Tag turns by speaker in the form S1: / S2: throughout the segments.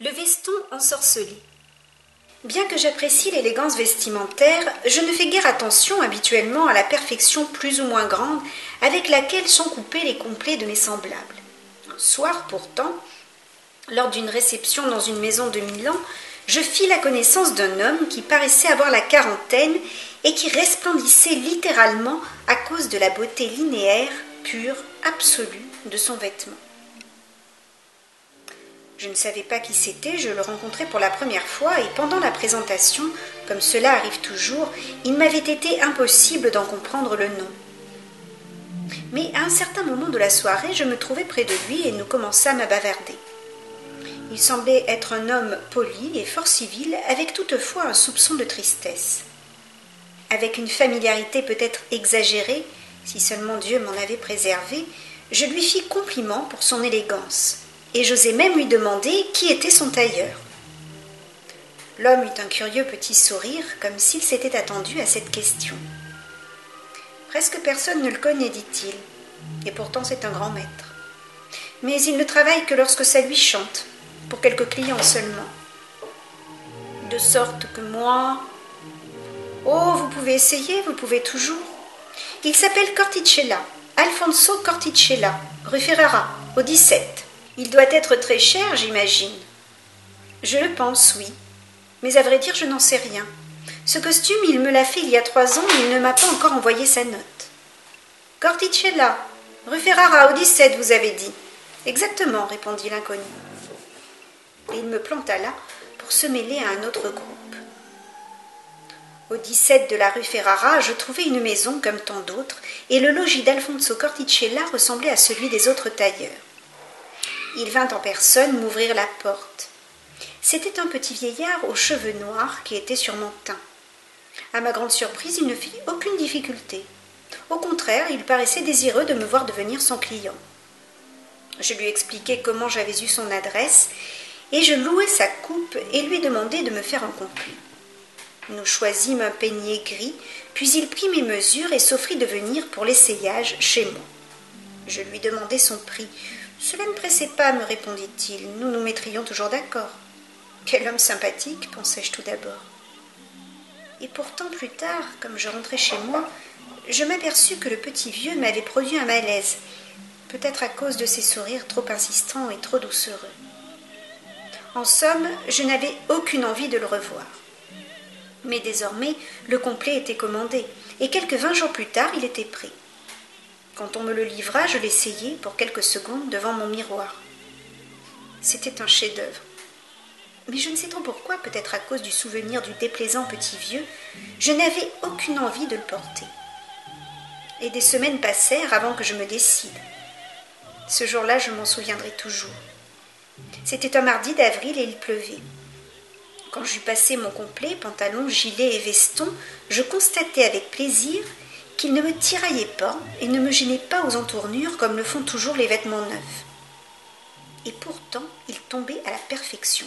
S1: Le veston ensorcelé. Bien que j'apprécie l'élégance vestimentaire, je ne fais guère attention habituellement à la perfection plus ou moins grande avec laquelle sont coupés les complets de mes semblables. Un soir pourtant, lors d'une réception dans une maison de Milan, je fis la connaissance d'un homme qui paraissait avoir la quarantaine et qui resplendissait littéralement à cause de la beauté linéaire, pure, absolue de son vêtement. Je ne savais pas qui c'était, je le rencontrais pour la première fois et pendant la présentation, comme cela arrive toujours, il m'avait été impossible d'en comprendre le nom. Mais à un certain moment de la soirée, je me trouvai près de lui et nous commençâmes à bavarder. Il semblait être un homme poli et fort civil, avec toutefois un soupçon de tristesse. Avec une familiarité peut-être exagérée, si seulement Dieu m'en avait préservé, je lui fis compliment pour son élégance. Et j'osais même lui demander qui était son tailleur. L'homme eut un curieux petit sourire, comme s'il s'était attendu à cette question. Presque personne ne le connaît, dit-il, et pourtant c'est un grand maître. Mais il ne travaille que lorsque ça lui chante, pour quelques clients seulement. De sorte que moi... Oh, vous pouvez essayer, vous pouvez toujours. Il s'appelle Corticella, Alfonso Corticella, rue Ferrara, au 17. Il doit être très cher, j'imagine. Je le pense, oui. Mais à vrai dire, je n'en sais rien. Ce costume, il me l'a fait il y a 3 ans et il ne m'a pas encore envoyé sa note. Corticella, rue Ferrara, au 17, vous avez dit. Exactement, répondit l'inconnu. Et il me planta là pour se mêler à un autre groupe. Au 17 de la rue Ferrara, je trouvai une maison comme tant d'autres, et le logis d'Alfonso Corticella ressemblait à celui des autres tailleurs. Il vint en personne m'ouvrir la porte. C'était un petit vieillard aux cheveux noirs qui était sur mon teint. À ma grande surprise, il ne fit aucune difficulté. Au contraire, il paraissait désireux de me voir devenir son client. Je lui expliquai comment j'avais eu son adresse, et je louai sa coupe et lui demandai de me faire un complet. Nous choisîmes un peigné gris, puis il prit mes mesures et s'offrit de venir pour l'essayage chez moi. Je lui demandai son prix. « Cela ne pressait pas, me répondit-il, nous nous mettrions toujours d'accord. » Quel homme sympathique, pensai-je tout d'abord. Et pourtant, plus tard, comme je rentrais chez moi, je m'aperçus que le petit vieux m'avait produit un malaise, peut-être à cause de ses sourires trop insistants et trop doucereux. En somme, je n'avais aucune envie de le revoir. Mais désormais, le complet était commandé, et quelques 20 jours plus tard, il était prêt. Quand on me le livra, je l'essayai pour quelques secondes devant mon miroir. C'était un chef-d'œuvre. Mais je ne sais trop pourquoi, peut-être à cause du souvenir du déplaisant petit vieux, je n'avais aucune envie de le porter. Et des semaines passèrent avant que je me décide. Ce jour-là, je m'en souviendrai toujours. C'était un mardi d'avril et il pleuvait. Quand j'eus passé mon complet, pantalon, gilet et veston, je constatai avec plaisir qu'il ne me tiraillait pas et ne me gênait pas aux entournures comme le font toujours les vêtements neufs. Et pourtant, il tombait à la perfection.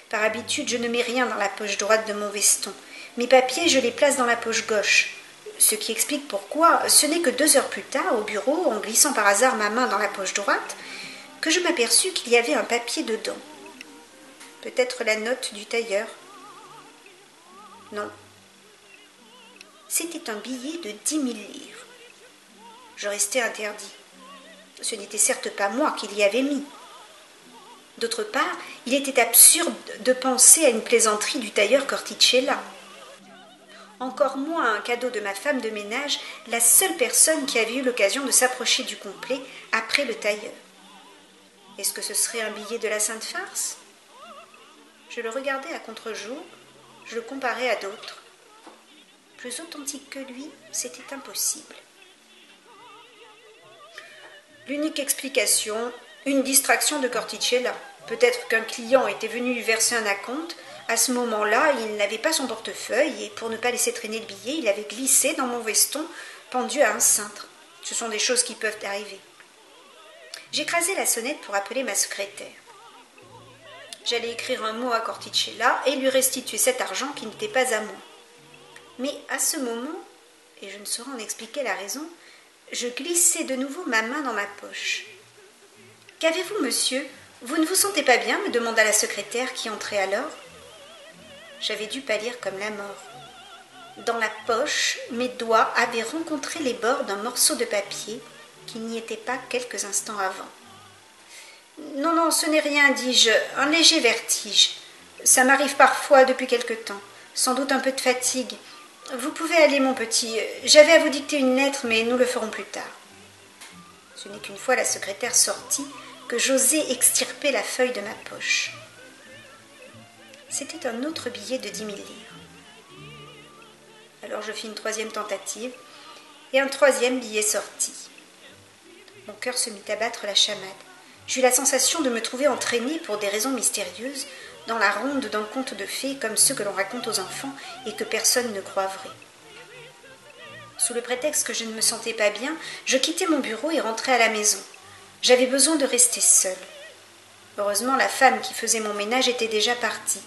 S1: Par habitude, je ne mets rien dans la poche droite de mon veston. Mes papiers, je les place dans la poche gauche. Ce qui explique pourquoi, ce n'est que 2 heures plus tard, au bureau, en glissant par hasard ma main dans la poche droite, que je m'aperçus qu'il y avait un papier dedans. Peut-être la note du tailleur. Non. C'était un billet de 10 000 livres. Je restai interdit. Ce n'était certes pas moi qui l'y avais mis. D'autre part, il était absurde de penser à une plaisanterie du tailleur Corticella. Encore moins un cadeau de ma femme de ménage, la seule personne qui avait eu l'occasion de s'approcher du complet après le tailleur. Est-ce que ce serait un billet de la Sainte Farce ? Je le regardais à contre-jour, je le comparais à d'autres. Plus authentique que lui, c'était impossible. L'unique explication, une distraction de Corticella. Peut-être qu'un client était venu lui verser un acompte. À ce moment-là, il n'avait pas son portefeuille et pour ne pas laisser traîner le billet, il avait glissé dans mon veston pendu à un cintre. Ce sont des choses qui peuvent arriver. J'écrasai la sonnette pour appeler ma secrétaire. J'allais écrire un mot à Corticella et lui restituer cet argent qui n'était pas à moi. Mais à ce moment, et je ne saurais en expliquer la raison, je glissai de nouveau ma main dans ma poche. « Qu'avez-vous, monsieur ? Vous ne vous sentez pas bien me demanda la secrétaire qui entrait alors. J'avais dû pâlir comme la mort. Dans la poche, mes doigts avaient rencontré les bords d'un morceau de papier qui n'y était pas quelques instants avant. Non, non, ce n'est rien, dis-je, un léger vertige. Ça m'arrive parfois depuis quelque temps, sans doute un peu de fatigue. Vous pouvez aller, mon petit. J'avais à vous dicter une lettre, mais nous le ferons plus tard. Ce n'est qu'une fois la secrétaire sortie que j'osai extirper la feuille de ma poche. C'était un autre billet de 10 000 livres. Alors je fis une troisième tentative, et un troisième billet sortit. Mon cœur se mit à battre la chamade. J'eus la sensation de me trouver entraînée pour des raisons mystérieuses dans la ronde d'un conte de fées comme ceux que l'on raconte aux enfants et que personne ne croit vrai. Sous le prétexte que je ne me sentais pas bien, je quittai mon bureau et rentrai à la maison. J'avais besoin de rester seule. Heureusement, la femme qui faisait mon ménage était déjà partie.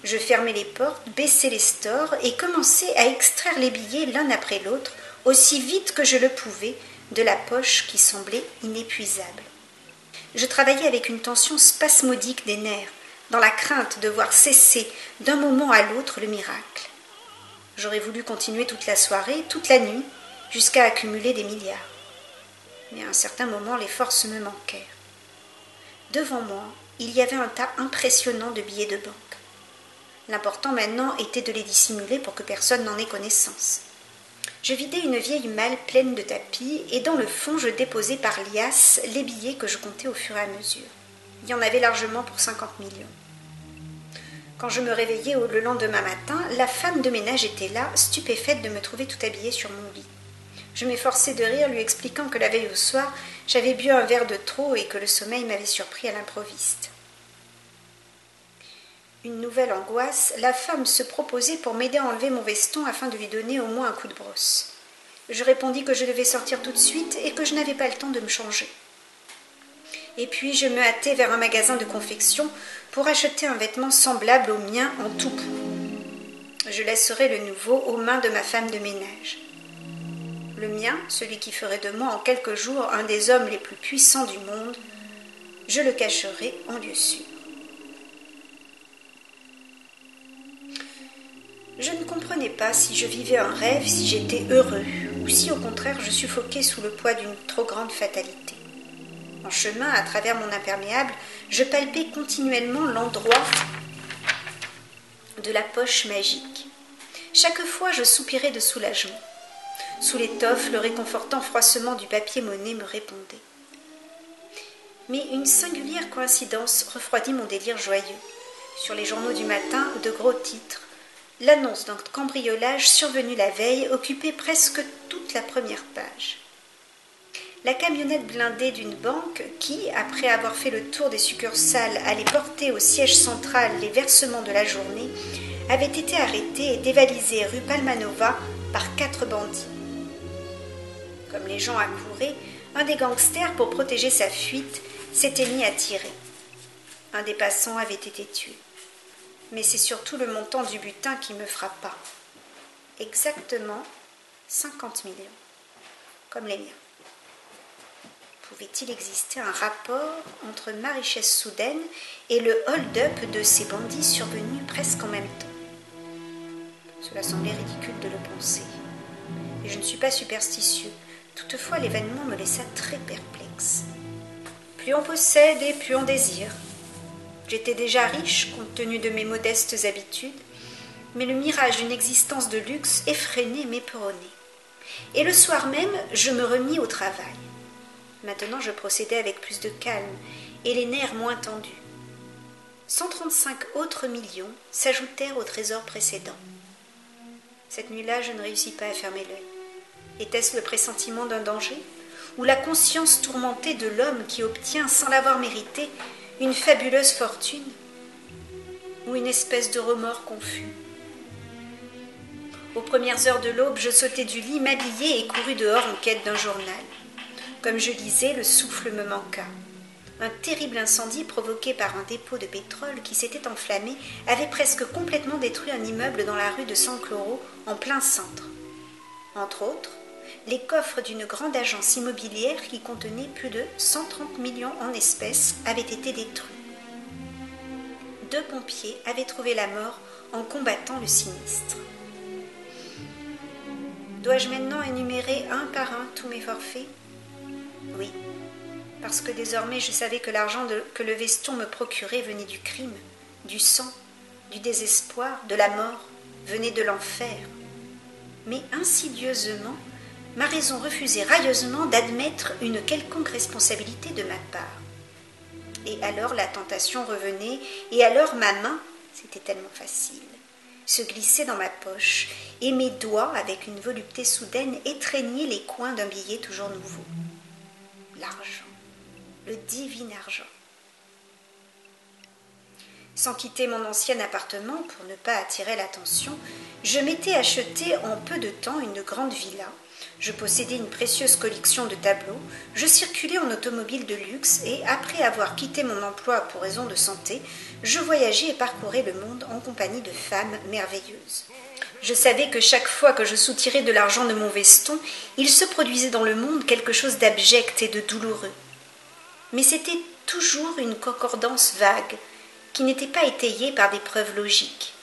S1: Je fermai les portes, baissai les stores et commençai à extraire les billets l'un après l'autre, aussi vite que je le pouvais, de la poche qui semblait inépuisable. Je travaillais avec une tension spasmodique des nerfs, dans la crainte de voir cesser d'un moment à l'autre le miracle. J'aurais voulu continuer toute la soirée, toute la nuit, jusqu'à accumuler des milliards. Mais à un certain moment, les forces me manquèrent. Devant moi, il y avait un tas impressionnant de billets de banque. L'important maintenant était de les dissimuler pour que personne n'en ait connaissance. Je vidai une vieille malle pleine de tapis et dans le fond je déposai par liasses les billets que je comptais au fur et à mesure. Il y en avait largement pour 50 millions. Quand je me réveillai le lendemain matin, la femme de ménage était là, stupéfaite de me trouver tout habillée sur mon lit. Je m'efforçai de rire, lui expliquant que la veille au soir, j'avais bu un verre de trop et que le sommeil m'avait surpris à l'improviste. Une nouvelle angoisse, la femme se proposait pour m'aider à enlever mon veston afin de lui donner au moins un coup de brosse. Je répondis que je devais sortir tout de suite et que je n'avais pas le temps de me changer. Et puis je me hâtai vers un magasin de confection pour acheter un vêtement semblable au mien en tout point. Je laisserai le nouveau aux mains de ma femme de ménage. Le mien, celui qui ferait de moi en quelques jours un des hommes les plus puissants du monde, je le cacherai en lieu sûr. Je ne comprenais pas si je vivais un rêve, si j'étais heureux, ou si au contraire je suffoquais sous le poids d'une trop grande fatalité. En chemin, à travers mon imperméable, je palpais continuellement l'endroit de la poche magique. Chaque fois, je soupirais de soulagement. Sous l'étoffe, le réconfortant froissement du papier-monnaie me répondait. Mais une singulière coïncidence refroidit mon délire joyeux. Sur les journaux du matin, de gros titres. L'annonce d'un cambriolage survenu la veille occupait presque toute la première page. La camionnette blindée d'une banque qui, après avoir fait le tour des succursales, allait porter au siège central les versements de la journée, avait été arrêtée et dévalisée rue Palmanova par 4 bandits. Comme les gens accouraient, un des gangsters, pour protéger sa fuite, s'était mis à tirer. Un des passants avait été tué. Mais c'est surtout le montant du butin qui me frappa. Exactement 50 millions, comme les miens. Pouvait-il exister un rapport entre ma richesse soudaine et le hold-up de ces bandits survenus presque en même temps? Cela semblait ridicule de le penser. Et je ne suis pas superstitieux. Toutefois, l'événement me laissa très perplexe. Plus on possède et plus on désire. J'étais déjà riche, compte tenu de mes modestes habitudes, mais le mirage d'une existence de luxe effrénée m'éperonnait. Et le soir même, je me remis au travail. Maintenant, je procédais avec plus de calme et les nerfs moins tendus. 135 autres millions s'ajoutèrent au trésor précédent. Cette nuit-là, je ne réussis pas à fermer l'œil. Était-ce le pressentiment d'un danger, ou la conscience tourmentée de l'homme qui obtient, sans l'avoir mérité, une fabuleuse fortune, ou une espèce de remords confus? Aux premières heures de l'aube, je sautai du lit, m'habillai et courus dehors en quête d'un journal. Comme je lisais, le souffle me manqua. Un terrible incendie provoqué par un dépôt de pétrole qui s'était enflammé avait presque complètement détruit un immeuble dans la rue de San Cloro, en plein centre. Entre autres, les coffres d'une grande agence immobilière qui contenait plus de 130 millions en espèces avaient été détruits. 2 pompiers avaient trouvé la mort en combattant le sinistre. Dois-je maintenant énumérer un par un tous mes forfaits? Oui, parce que désormais je savais que l'argent que le veston me procurait venait du crime, du sang, du désespoir, de la mort, venait de l'enfer. Mais insidieusement, ma raison refusait railleusement d'admettre une quelconque responsabilité de ma part. Et alors la tentation revenait, et alors ma main, c'était tellement facile, se glissait dans ma poche, et mes doigts, avec une volupté soudaine, étreignaient les coins d'un billet toujours nouveau. L'argent, le divin argent. Sans quitter mon ancien appartement pour ne pas attirer l'attention, je m'étais acheté en peu de temps une grande villa. Je possédais une précieuse collection de tableaux, je circulais en automobile de luxe et, après avoir quitté mon emploi pour raison de santé, je voyageais et parcourais le monde en compagnie de femmes merveilleuses. Je savais que chaque fois que je soutirais de l'argent de mon veston, il se produisait dans le monde quelque chose d'abject et de douloureux. Mais c'était toujours une concordance vague, qui n'était pas étayée par des preuves logiques.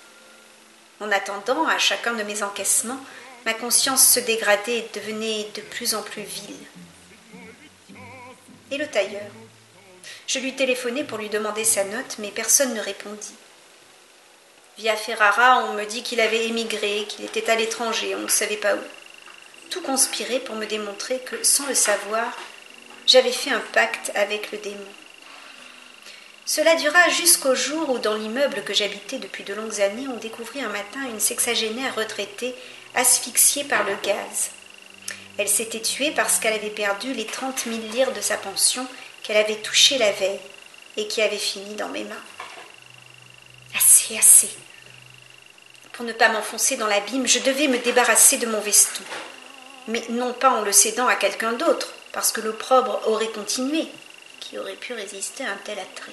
S1: En attendant, à chacun de mes encaissements, ma conscience se dégradait et devenait de plus en plus vile. Et le tailleur? Je lui téléphonai pour lui demander sa note, mais personne ne répondit. Via Ferrara, on me dit qu'il avait émigré, qu'il était à l'étranger, on ne savait pas où. Tout conspirait pour me démontrer que, sans le savoir, j'avais fait un pacte avec le démon. Cela dura jusqu'au jour où, dans l'immeuble que j'habitais depuis de longues années, on découvrit un matin une sexagénaire retraitée, asphyxiée par le gaz. Elle s'était tuée parce qu'elle avait perdu les 30 000 lires de sa pension qu'elle avait touchées la veille et qui avaient fini dans mes mains. Assez, assez. Pour ne pas m'enfoncer dans l'abîme, je devais me débarrasser de mon veston. Mais non pas en le cédant à quelqu'un d'autre, parce que l'opprobre aurait continué. Qui aurait pu résister à un tel attrait?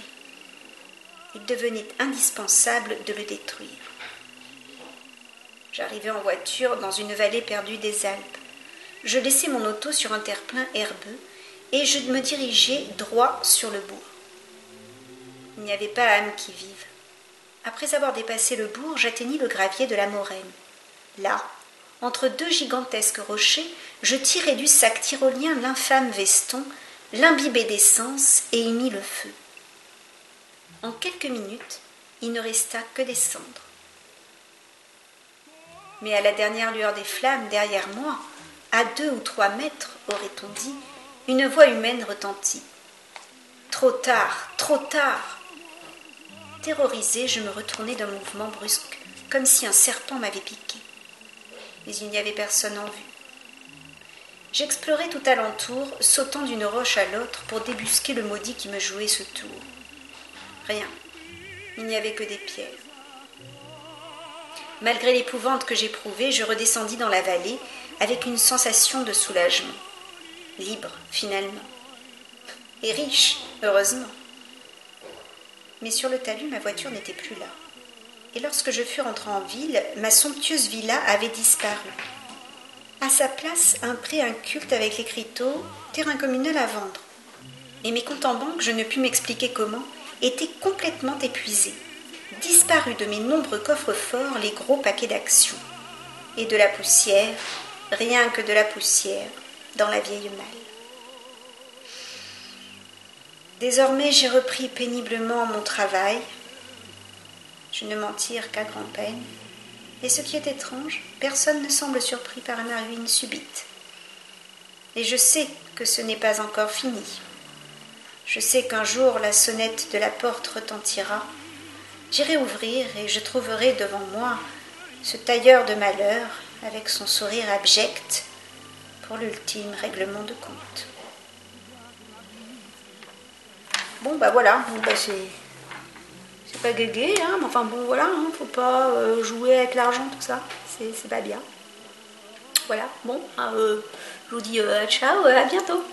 S1: Il devenait indispensable de le détruire. J'arrivai en voiture dans une vallée perdue des Alpes. Je laissai mon auto sur un terre-plein herbeux et je me dirigeai droit sur le bourg. Il n'y avait pas âme qui vive. Après avoir dépassé le bourg, j'atteignis le gravier de la Moraine. Là, entre 2 gigantesques rochers, je tirai du sac tyrolien l'infâme veston, l'imbibai d'essence et y mis le feu. En quelques minutes, il ne resta que des cendres. Mais à la dernière lueur des flammes, derrière moi, à 2 ou 3 mètres, aurait-on dit, une voix humaine retentit. « Trop tard, trop tard !» Terrorisée, je me retournai d'un mouvement brusque, comme si un serpent m'avait piqué. Mais il n'y avait personne en vue. J'explorai tout alentour, sautant d'une roche à l'autre pour débusquer le maudit qui me jouait ce tour. Rien. Il n'y avait que des pierres. Malgré l'épouvante que j'éprouvais, je redescendis dans la vallée avec une sensation de soulagement. Libre, finalement. Et riche, heureusement. Mais sur le talus, ma voiture n'était plus là. Et lorsque je fus rentré en ville, ma somptueuse villa avait disparu. À sa place, un pré inculte avec l'écriteau « Terrain communal à vendre ». Et mes comptes en banque, je ne pus m'expliquer comment, étaient complètement épuisés. Disparus de mes nombreux coffres-forts les gros paquets d'actions. Et de la poussière, rien que de la poussière, dans la vieille malle. Désormais, j'ai repris péniblement mon travail. Je ne m'en tire qu'à grand-peine. Et ce qui est étrange, personne ne semble surpris par ma ruine subite. Et je sais que ce n'est pas encore fini. Je sais qu'un jour la sonnette de la porte retentira. J'irai ouvrir et je trouverai devant moi ce tailleur de malheur avec son sourire abject pour l'ultime règlement de compte. Bon, bah voilà, c'est pas guégué, hein, mais enfin bon, voilà, hein, faut pas jouer avec l'argent, tout ça, c'est pas bien. Voilà, bon, je vous dis ciao, à bientôt.